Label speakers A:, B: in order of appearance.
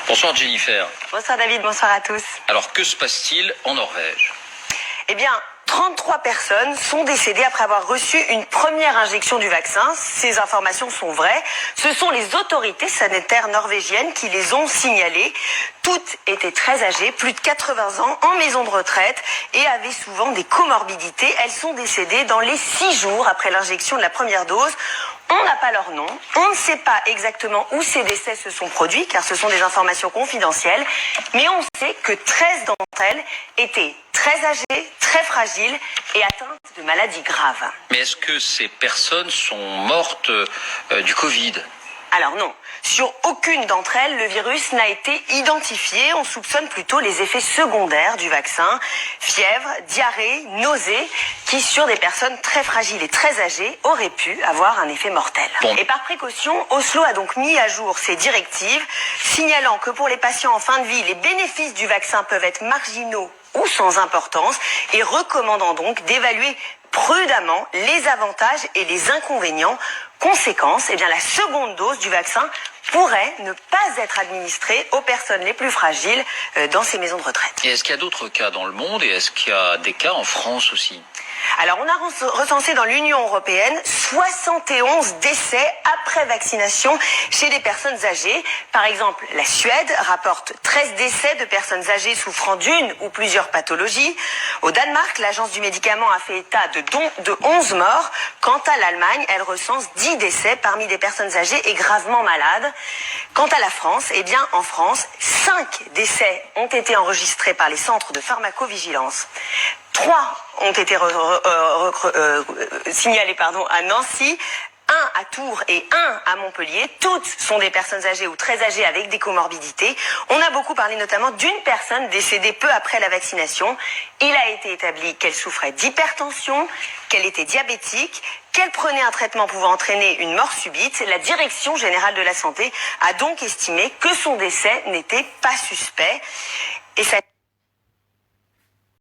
A: Bonsoir Jennifer.
B: Bonsoir David, bonsoir à tous.
A: Alors que se passe-t-il en Norvège?
B: Eh bien, 33 personnes sont décédées après avoir reçu une première injection du vaccin. Ces informations sont vraies. Ce sont les autorités sanitaires norvégiennes qui les ont signalées. Toutes étaient très âgées, plus de 80 ans, en maison de retraite et avaient souvent des comorbidités. Elles sont décédées dans les 6 jours après l'injection de la première dose. On n'a pas leur nom, on ne sait pas exactement où ces décès se sont produits, car ce sont des informations confidentielles, mais on sait que 13 d'entre elles étaient très âgées, très fragiles et atteintes de maladies graves.
A: Mais est-ce que ces personnes sont mortes du Covid?
B: Alors non, sur aucune d'entre elles, le virus n'a été identifié. On soupçonne plutôt les effets secondaires du vaccin, fièvre, diarrhée, nausées, qui sur des personnes très fragiles et très âgées auraient pu avoir un effet mortel. Et par précaution, Oslo a donc mis à jour ses directives, signalant que pour les patients en fin de vie, les bénéfices du vaccin peuvent être marginaux ou sans importance, et recommandant donc d'évaluer prudemment les avantages et les inconvénients. Conséquence, eh bien, la seconde dose du vaccin pourrait ne pas être administrée aux personnes les plus fragiles dans ces maisons de retraite.
A: Et est-ce qu'il y a d'autres cas dans le monde et est-ce qu'il y a des cas en France aussi?
B: Alors, on a recensé dans l'Union européenne 71 décès après vaccination chez les personnes âgées. Par exemple, la Suède rapporte 13 décès de personnes âgées souffrant d'une ou plusieurs pathologies. Au Danemark, l'agence du médicament a fait état de 11 morts. Quant à l'Allemagne, elle recense 10 décès parmi des personnes âgées et gravement malades. Quant à la France, eh bien, en France, 5 décès ont été enregistrés par les centres de pharmacovigilance. 3 ont été signalés à Nancy, 1 à Tours et 1 à Montpellier. Toutes sont des personnes âgées ou très âgées avec des comorbidités. On a beaucoup parlé notamment d'une personne décédée peu après la vaccination. Il a été établi qu'elle souffrait d'hypertension, qu'elle était diabétique, qu'elle prenait un traitement pouvant entraîner une mort subite. La Direction générale de la santé a donc estimé que son décès n'était pas suspect. Et ça